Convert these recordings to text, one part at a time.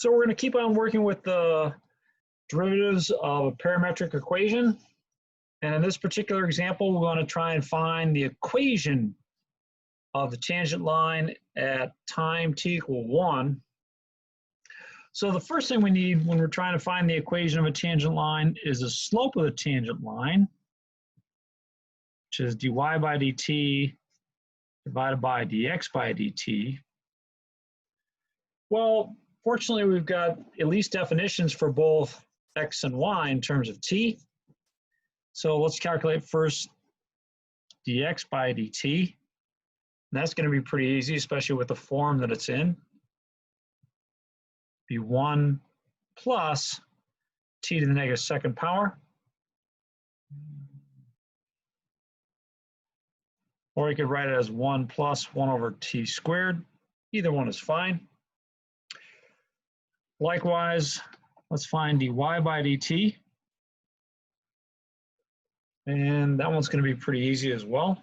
So we're going to keep on working with the derivatives of a parametric equation. And in this particular example, we're going to try and find the equation of the tangent line at time t equal 1. So the first thing we need when we're trying to find the equation of a tangent line is the slope of the tangent line, which is dy by dt divided by dx by dt. Well, fortunately, we've got at least definitions for both x and y in terms of t. So let's calculate first dx by dt. And that's going to be pretty easy, especially with the form that it's in. Be 1 plus t to the negative second power. Or you could write it as 1 plus 1 over t squared. Either one is fine. Likewise, let's find dy by dt. And that one's going to be pretty easy as well.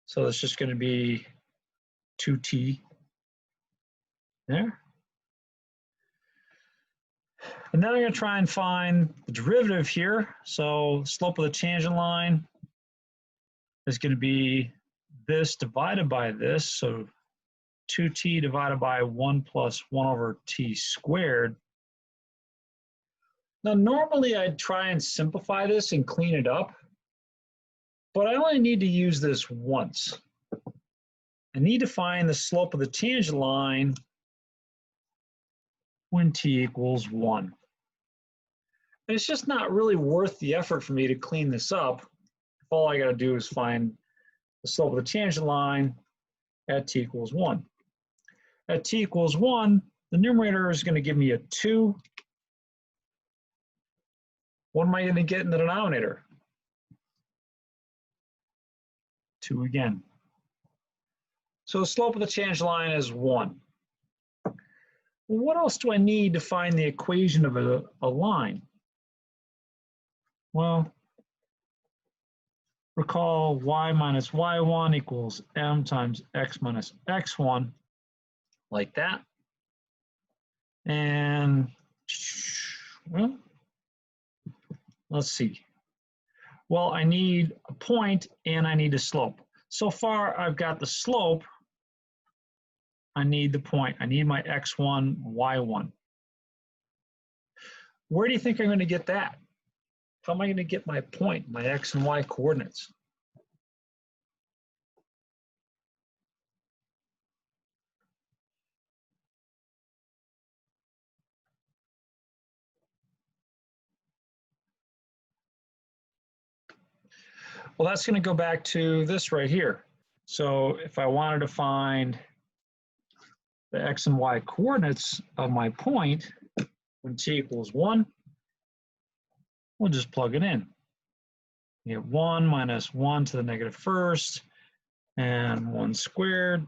So it's just going to be 2t there. And then I'm going to try and find the derivative here. So the slope of the tangent line is going to be this divided by this. So 2t divided by 1 plus 1 over t squared. Now, normally I'd try and simplify this and clean it up, but I only need to use this once. I need to find the slope of the tangent line when t equals 1. And it's just not really worth the effort for me to clean this up if all I got to do is find the slope of the tangent line at t equals 1. At t equals 1, the numerator is going to give me a 2. What am I going to get in the denominator? 2 again. So the slope of the tangent line is 1. Well, what else do I need to find the equation of a line? Well, recall y minus y1 equals m times x minus x1, like that. And, well, let's see. Well, I need a point and I need a slope. So far, I've got the slope. I need the point. I need my x1, y1. Where do you think I'm going to get that? How am I going to get my point, my x and y coordinates? Well, that's going to go back to this right here. So if I wanted to find the x and y coordinates of my point when t equals 1, we'll just plug it in. You get 1 minus 1 to the negative first, and 1 squared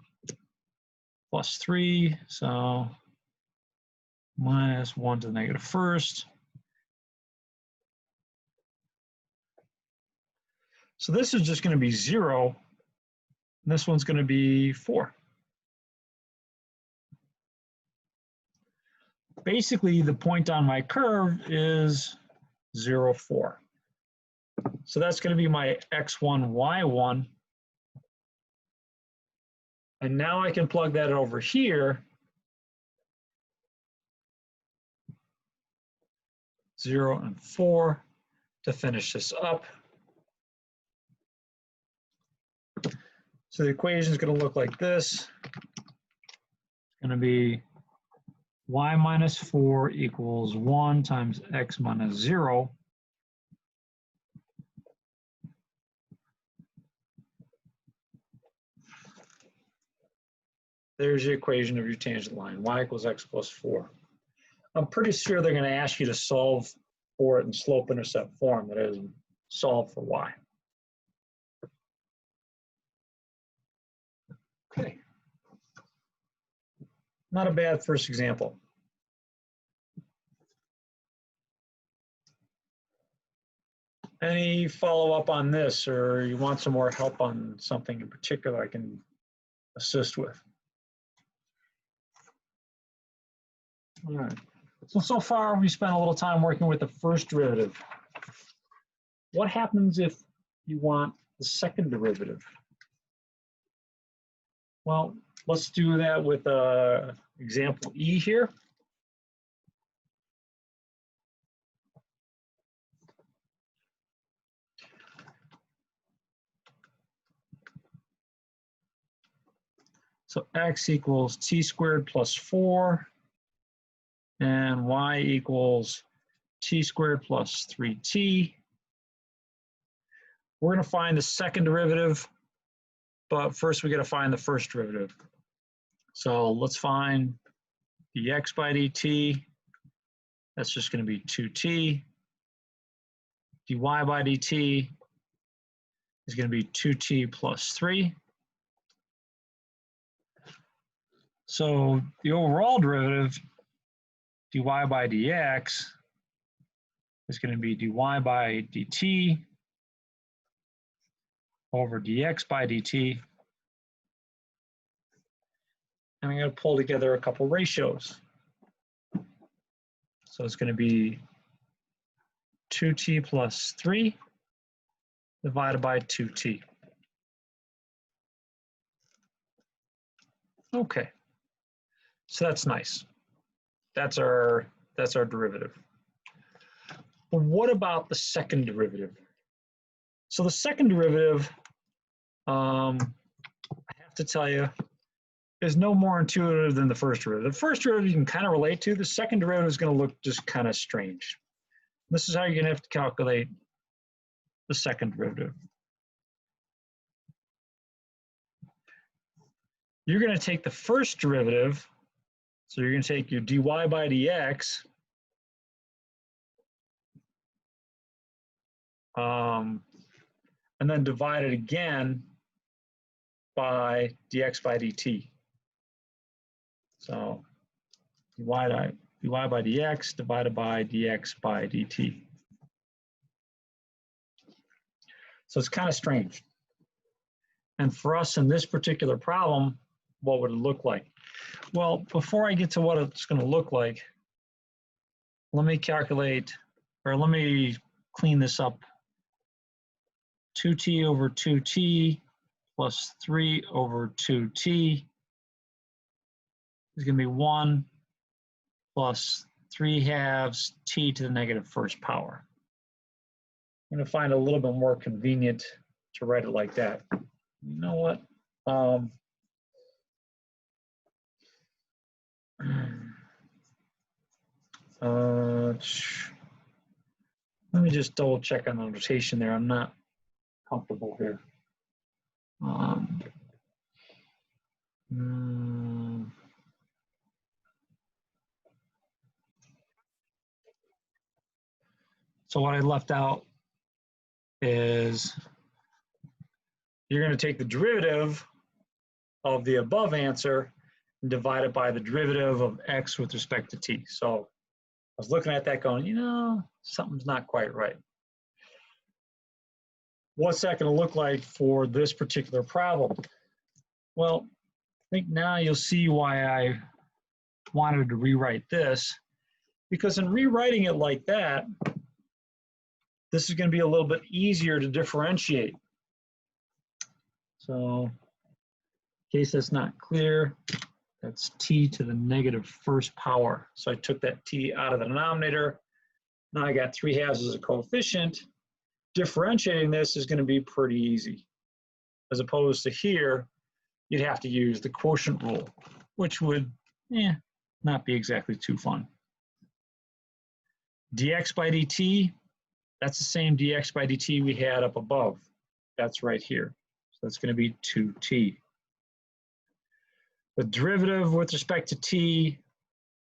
plus 3, so minus 1 to the negative first. So this is just going to be 0, and this one's going to be 4. Basically, the point on my curve is 0, 4. So that's going to be my x1, y1. And now I can plug that over here. 0 and 4 to finish this up. So the equation is going to look like this. It's going to be y minus 4 equals 1 times x minus 0. There's the equation of your tangent line, y equals x plus 4. I'm pretty sure they're going to ask you to solve for it in slope-intercept form, that is, solve for y. Okay. Not a bad first example. Any follow-up on this, or you want some more help on something in particular I can assist with? All right. So far we spent a little time working with the first derivative. What happens if you want the second derivative? Well, let's do that with example E here. So x equals t squared plus 4, and y equals t squared plus 3t. We're going to find the second derivative, but first we got to find the first derivative. So let's find dx by dt. That's just going to be 2t. dy by dt is going to be 2t plus 3. So the overall derivative, dy by dx, is going to be dy by dt over dx by dt. And I'm going to pull together a couple ratios. So it's going to be 2t plus 3 divided by 2t. Okay, so that's nice. That's our derivative. But what about the second derivative? So the second derivative, I have to tell you, is no more intuitive than the first derivative. The first derivative you can kind of relate to. The second derivative is going to look just kind of strange. This is how you're going to have to calculate the second derivative. You're going to take the first derivative, so you're going to take your dy by dx, and then divide it again by dx by dt. So dy by dx divided by dx by dt. So it's kind of strange. And for us in this particular problem, what would it look like? Well, before I get to what it's going to look like, let me calculate, or let me clean this up. 2t over 2t plus 3 over 2t is going to be 1 plus 3 halves t to the negative first power. I'm going to find a little bit more convenient to write it like that. You know what? Let me just double check on the notation there. I'm not comfortable here. So what I left out is you're going to take the derivative of the above answer and divide it by the derivative of x with respect to t. So I was looking at that going, you know, something's not quite right. What's that going to look like for this particular problem? Well, I think now you'll see why I wanted to rewrite this, because in rewriting it like that, this is going to be a little bit easier to differentiate. So in case that's not clear, that's t to the negative first power. So I took that t out of the denominator. Now I got 3 halves as a coefficient. Differentiating this is going to be pretty easy. As opposed to here, you'd have to use the quotient rule, which would not be exactly too fun. dx by dt, that's the same dx by dt we had up above. That's right here. So that's going to be 2t. The derivative with respect to t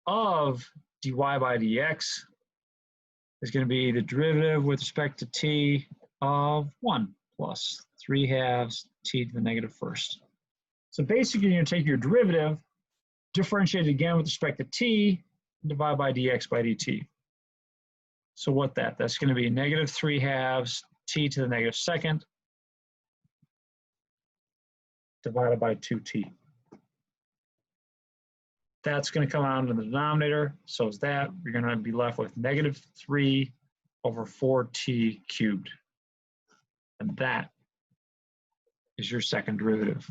of dy by dx is going to be the derivative with respect to t of 1 plus 3 halves t to the negative first. So basically, you're going to take your derivative, differentiate it again with respect to t, and divide by dx by dt. So what that's going to be negative 3 halves t to the negative second divided by 2t. That's going to come out in the denominator. So is that. You're going to be left with -3 over 4t cubed. And that is your second derivative.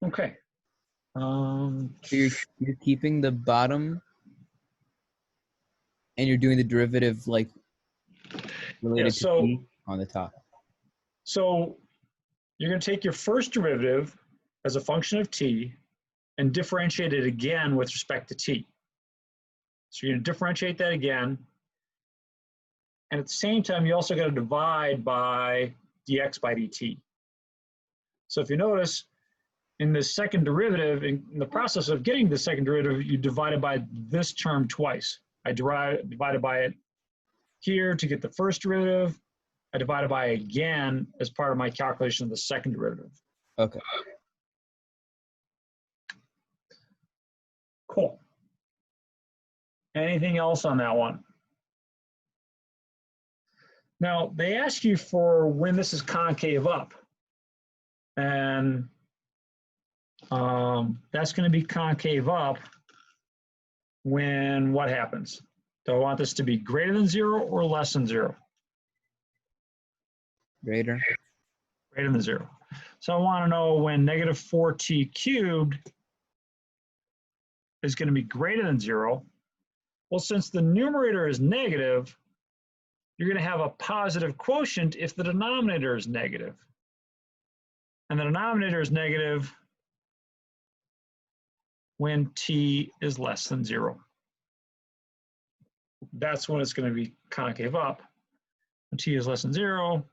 Okay. So you're keeping the bottom and you're doing the derivative like related to t on the top. So you're going to take your first derivative as a function of t and differentiate it again with respect to t. So you're going to differentiate that again. And at the same time, you also got to divide by dx by dt. So if you notice, in the second derivative, in the process of getting the second derivative, you divided by this term twice. I divided by it here to get the first derivative. I divided by it again as part of my calculation of the second derivative. Okay. Cool. Anything else on that one? Now, they ask you for when this is concave up. And that's going to be concave up when what happens? Do I want this to be greater than 0 or less than 0? Greater. Greater than 0. So I want to know when -4t cubed is going to be greater than 0. Well, since the numerator is negative, you're going to have a positive quotient if the denominator is negative. And the denominator is negative when t is less than 0. That's when it's going to be concave up. When t is less than 0,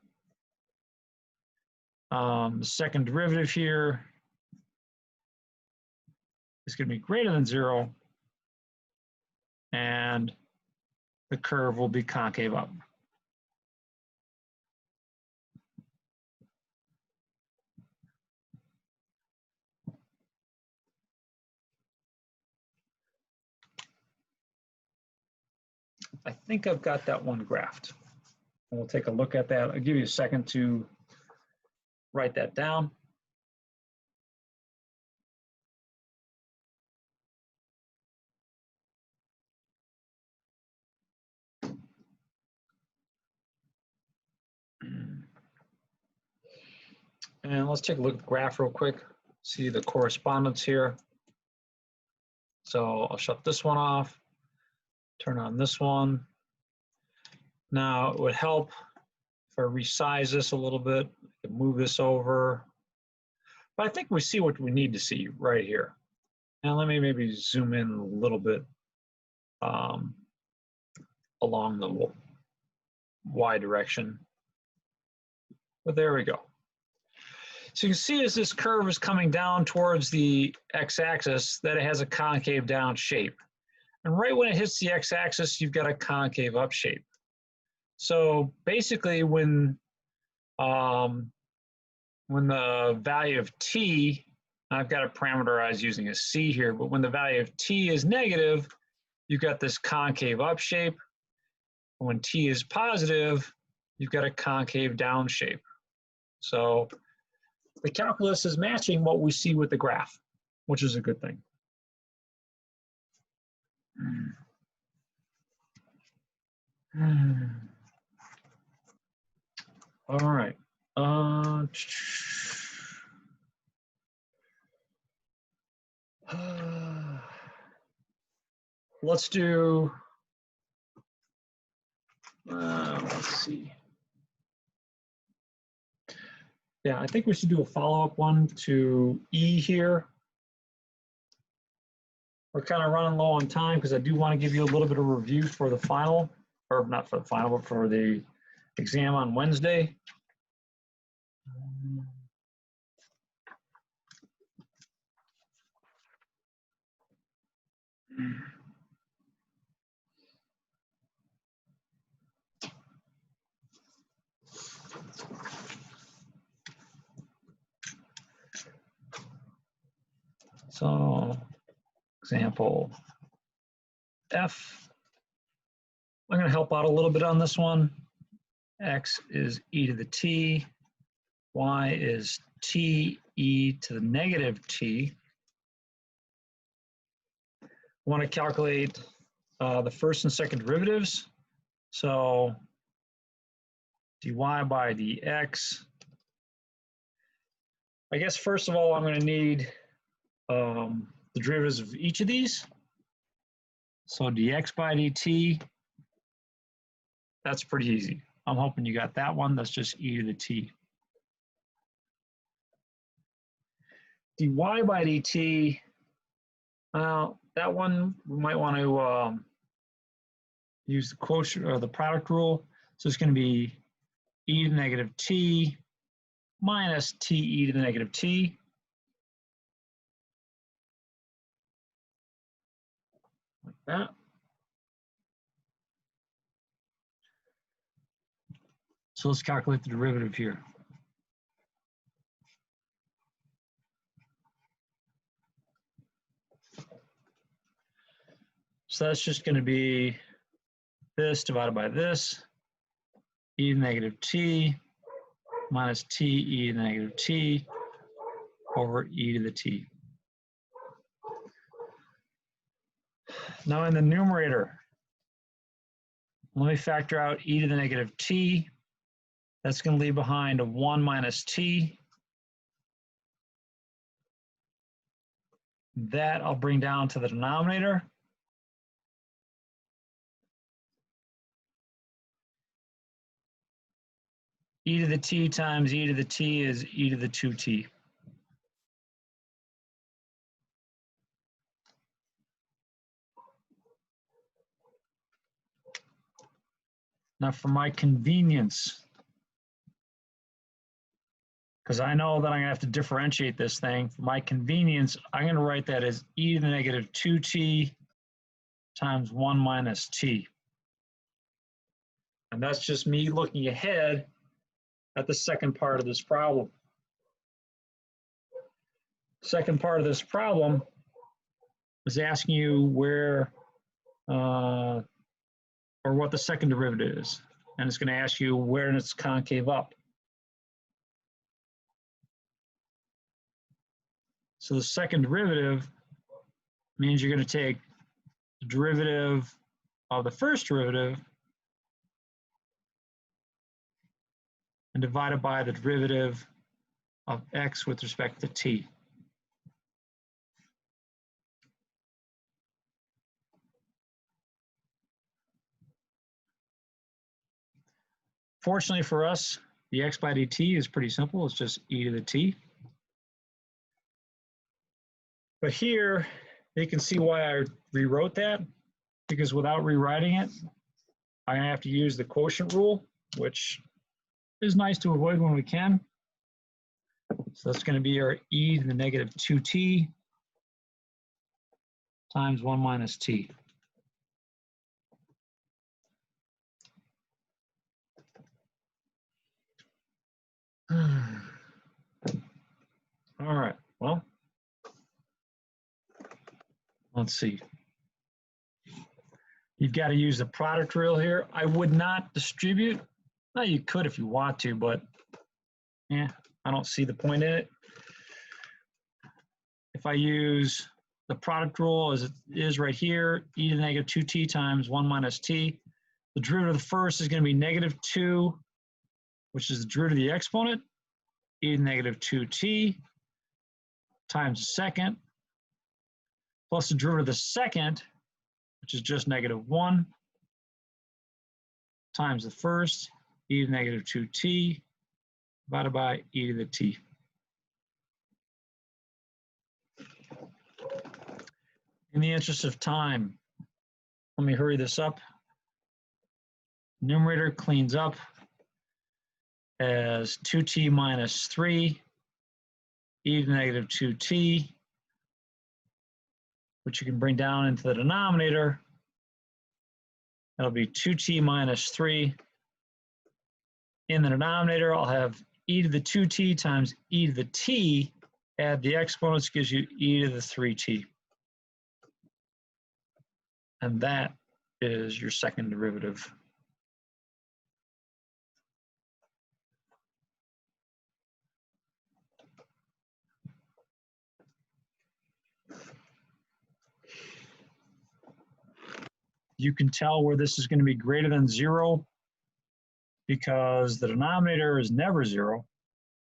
the second derivative here is going to be greater than 0, and the curve will be concave up. I think I've got that one graphed. And we'll take a look at that. I'll give you a second to write that down. And let's take a look at the graph real quick, see the correspondence here. So I'll shut this one off, turn on this one. Now it would help if I resize this a little bit, I can move this over. But I think we see what we need to see right here. Now let me maybe zoom in a little bit along the Y direction. But there we go. So you can see as this curve is coming down towards the x-axis that it has a concave down shape. And right when it hits the x-axis, you've got a concave up shape. So basically when the value of t, I've got it parameterized using a c here, but when the value of t is negative, you've got this concave up shape. When t is positive, you've got a concave down shape. So the calculus is matching what we see with the graph, which is a good thing. All right. Let's do, let's see. Yeah, I think we should do a follow-up one to E here. We're kind of running low on time because I do want to give you a little bit of review for the final, or not for the final, but for the exam on Wednesday. So example F. I'm going to help out a little bit on this one. X is e to the t. Y is t e to the negative t. I want to calculate the first and second derivatives. So dy by dx. I guess first of all, I'm going to need the derivatives of each of these. So dx by dt, that's pretty easy. I'm hoping you got that one. That's just e to the t. dy by dt, that one we might want to use the quotient or the product rule. So it's going to be e to the negative t minus t e to the negative t. Like that. So let's calculate the derivative here. So that's just going to be this divided by this, e to the negative t minus t e to the negative t over e to the t. Now in the numerator, let me factor out e to the negative t. That's going to leave behind a 1 minus t. That I'll bring down to the denominator. E to the t times e to the t is e to the 2t. Now for my convenience, because I know that I'm going to have to differentiate this thing, for my convenience, I'm going to write that as e to the negative 2t times 1 minus t. And that's just me looking ahead at the second part of this problem. Second part of this problem is asking you where or what the second derivative is. And it's going to ask you where it's concave up. So the second derivative means you're going to take the derivative of the first derivative and divide it by the derivative of x with respect to t. Fortunately for us, the x by dt is pretty simple. It's just e to the t. But here, you can see why I rewrote that, because without rewriting it, I have to use the quotient rule, which is nice to avoid when we can. So that's going to be our e to the negative 2t times 1 minus t. All right, well, let's see. You've got to use the product rule here. I would not distribute. Well, you could if you want to, but yeah, I don't see the point in it. If I use the product rule as it is right here, e to the negative 2t times 1 minus t, the derivative of the first is going to be negative 2, which is the derivative of the exponent, e to the negative 2t times the second, plus the derivative of the second, which is just negative 1, times the first, e to the negative 2t, divided by e to the t. In the interest of time, let me hurry this up. Numerator cleans up as 2t minus 3, e to the negative 2t, which you can bring down into the denominator. That'll be 2t minus 3. In the denominator, I'll have e to the 2t times e to the t. Add the exponents, gives you e to the 3t. and that is your second derivative. You can tell where this is going to be greater than 0 because the denominator is never 0.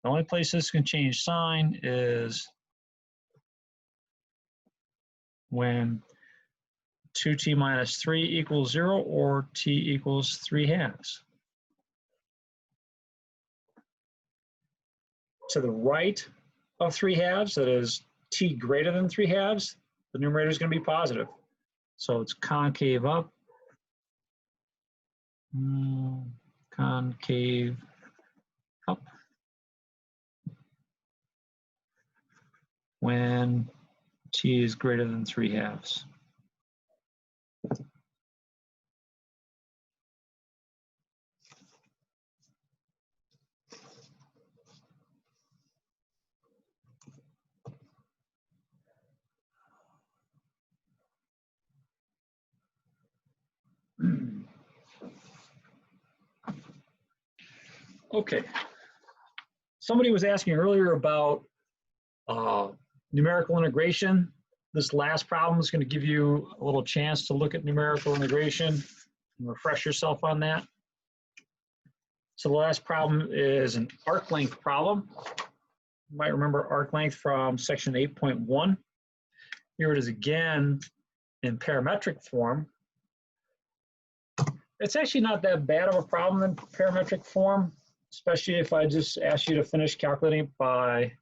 The only place this can change sign is when 2t minus 3 equals 0 or t equals 3/2. To the right of 3/2, that is t greater than 3/2, the numerator is going to be positive. So it's concave up, concave up when t is greater than 3/2. Okay. Somebody was asking earlier about numerical integration. This last problem is going to give you a little chance to look at numerical integration and refresh yourself on that. So the last problem is an arc length problem. You might remember arc length from section 8.1. Here it is again in parametric form. It's actually not that bad of a problem in parametric form, especially if I just ask you to finish calculating by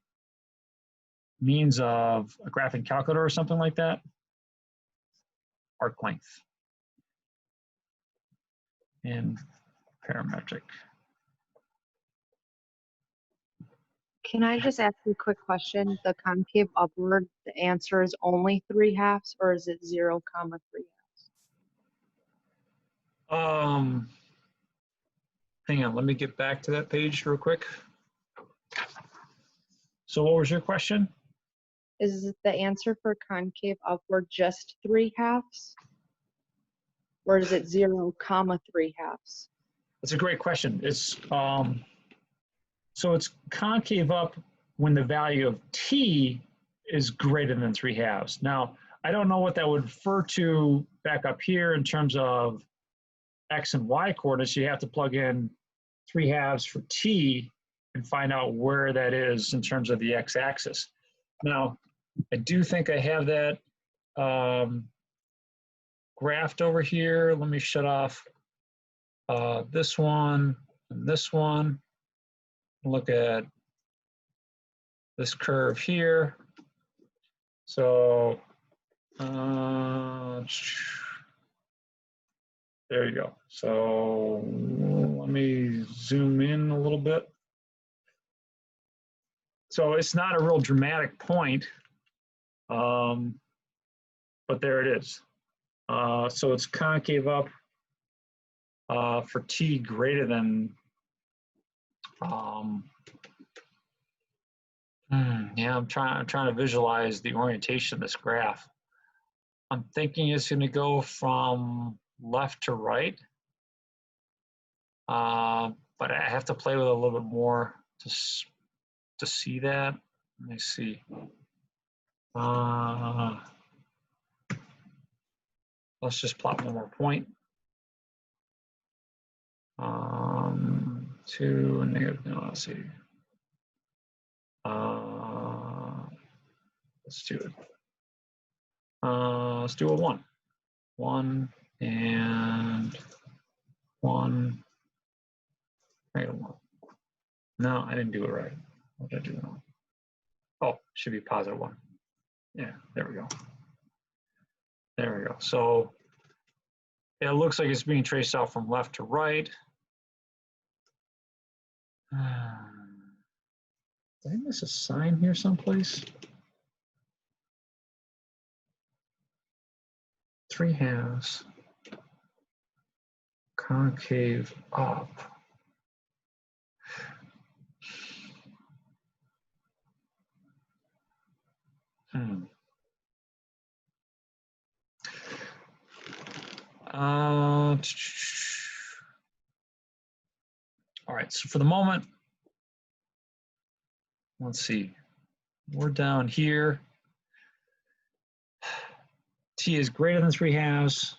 means of a graphing calculator or something like that. Arc length in parametric. Can I just ask you a quick question? The concave upward, the answer is only 3/2, or is it 0, 3/2? Hang on, let me get back to that page real quick. So what was your question? Is the answer for concave upward just 3/2? Or is it 0, 3/2? That's a great question. It's so it's concave up when the value of t is greater than 3/2. Now, I don't know what that would refer to back up here in terms of x and y coordinates. You have to plug in 3/2 for t and find out where that is in terms of the x-axis. Now, I do think I have that graphed over here. Let me shut off this one and this one. Look at this curve here. So there you go. So let me zoom in a little bit. So it's not a real dramatic point, but there it is. So it's concave up for t greater than, yeah, I'm trying to visualize the orientation of this graph. I'm thinking it's going to go from left to right, but I have to play with it a little bit more to see that. Let me see. Let's just plot one more point. 2 and negative, no, let's see. Let's do it. Let's do a 1. 1 and 1, negative 1. No, I didn't do it right. What did I do wrong? Oh, should be positive 1. Yeah, there we go. There we go. So it looks like it's being traced out from left to right. Did I miss a sign here someplace? 3/2 concave up. All right, so for the moment, let's see. We're down here. T is greater than 3/2.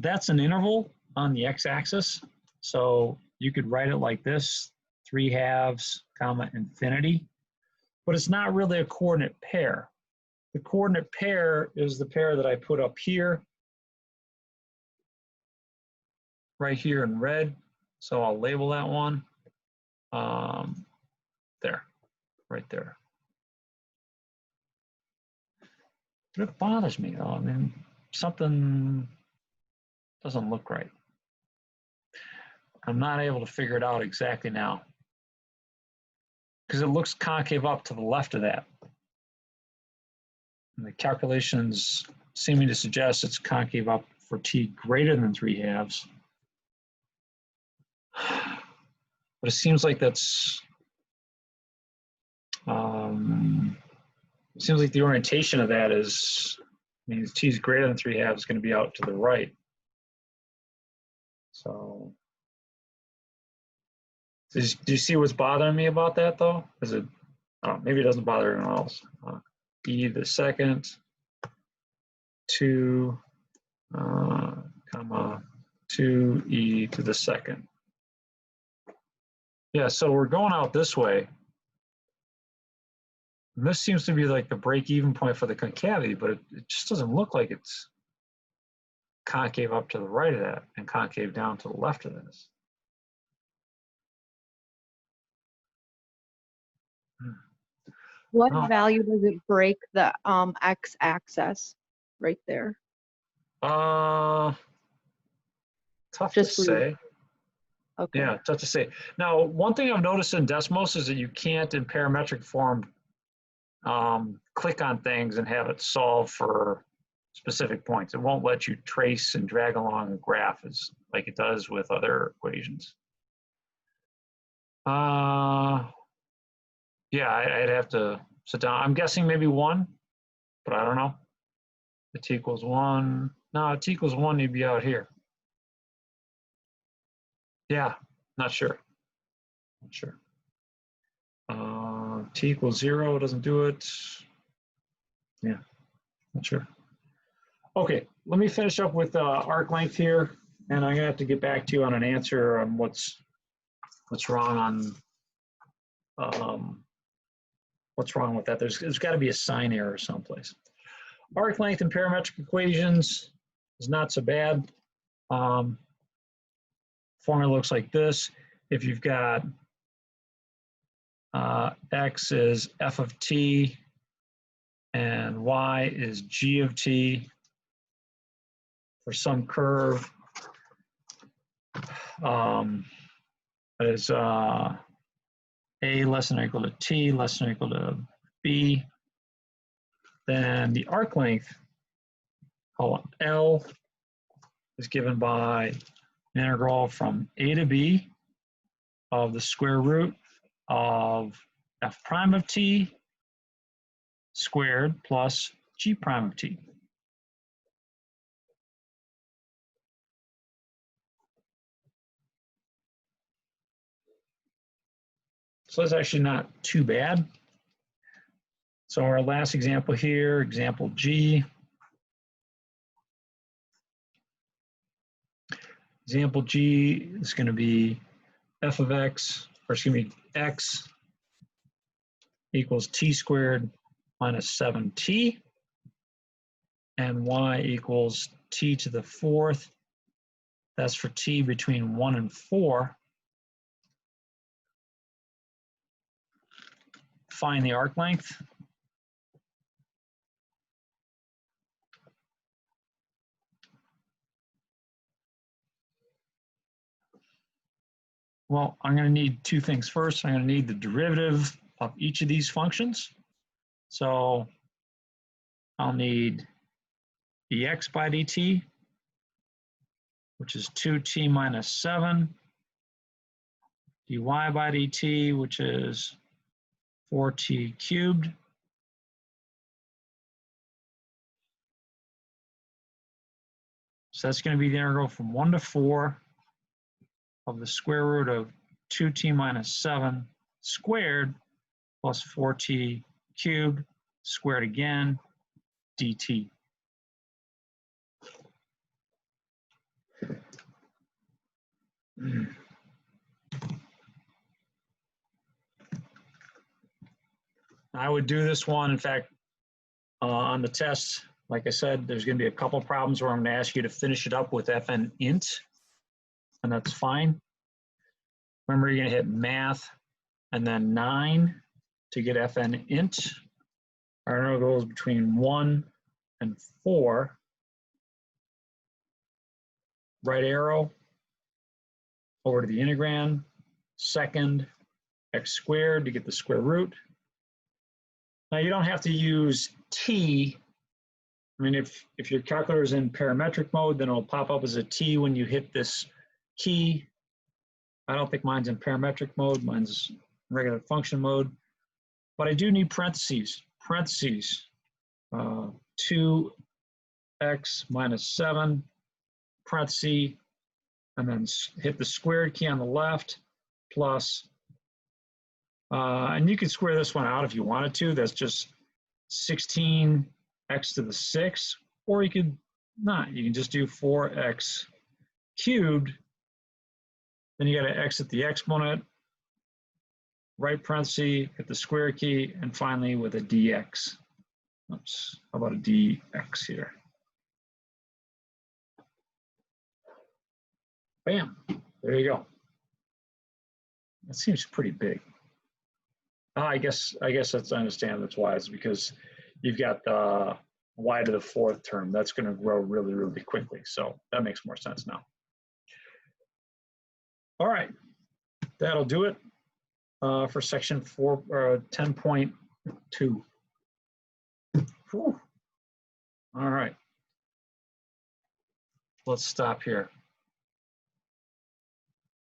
That's an interval on the x-axis. So you could write it like this, 3/2, comma, infinity. But it's not really a coordinate pair. The coordinate pair is the pair that I put up here, right here in red. So I'll label that one. There, right there. But it bothers me though. I mean, something doesn't look right. I'm not able to figure it out exactly now because it looks concave up to the left of that. And the calculations seeming to suggest it's concave up for t greater than 3/2. But it seems like that's, it seems like the orientation of that is, I mean, t is greater than 3/2 is going to be out to the right. So, do you see what's bothering me about that though? Is it, oh, maybe it doesn't bother anyone else. E to the second, 2, comma, 2e to the second. Yeah, so we're going out this way. And this seems to be like the break-even point for the concavity, but it just doesn't look like it's concave up to the right of that and concave down to the left of this. What value does it break the x-axis right there? Tough Just to say. Okay. Yeah, tough to say. Now, one thing I've noticed in Desmos is that you can't, in parametric form, click on things and have it solve for specific points. It won't let you trace and drag along a graph as like it does with other equations. Yeah, I'd have to sit down. I'm guessing maybe 1, but I don't know. If t equals 1. No, if t equals 1, you'd be out here. Yeah, not sure. Not sure. T equals 0 doesn't do it. Yeah, not sure. Okay, let me finish up with arc length here, and I'm gonna have to get back to you on an answer on what's wrong on what's wrong with that. There's got to be a sign error someplace. Arc length in parametric equations is not so bad. Formula looks like this. If you've got x is f of t and y is g of t for some curve that is a less than or equal to t less than or equal to b, then the arc length, call it L, is given by an integral from a to b of the square root of f prime of t squared plus g prime of t. So that's actually not too bad. So our last example here, example G. Example G is going to be f of x, or excuse me, x equals t squared minus 7t, and y equals t to the 4th. That's for t between 1 and 4. Find the arc length. Well, I'm going to need two things. First, I'm going to need the derivative of each of these functions. So I'll need dx by dt, which is 2t minus 7, dy by dt, which is 4t cubed, So that's going to be the integral from 1 to 4 of the square root of 2t minus 7 squared plus 4t cubed squared again dt. I would do this one, in fact, on the test, like I said, there's going to be a couple problems where I'm going to ask you to finish it up with fn int, and that's fine. Remember, you're going to hit math and then 9 to get fn int. Our integral goes between 1 and 4. Right arrow over to the integrand, second x squared to get the square root. Now you don't have to use t. I mean, if your calculator is in parametric mode, then it'll pop up as a t when you hit this key. I don't think mine's in parametric mode. Mine's regular function mode. But I do need parentheses. Parentheses, 2x minus 7, parenthesis, and then hit the squared key on the left, plus, and you can square this one out if you wanted to. That's just 16x to the 6, or you could not. You can just do 4x cubed. Then you got to exit the exponent, right parenthesis, hit the square key, and finally with a dx. Oops, how about a dx here? Bam, there you go. That seems pretty big. I guess that's, I understand that's why. It's because you've got the y to the 4th term. That's going to grow really, really quickly. So that makes more sense now. All right, that'll do it for section 10.2. All right, let's stop here.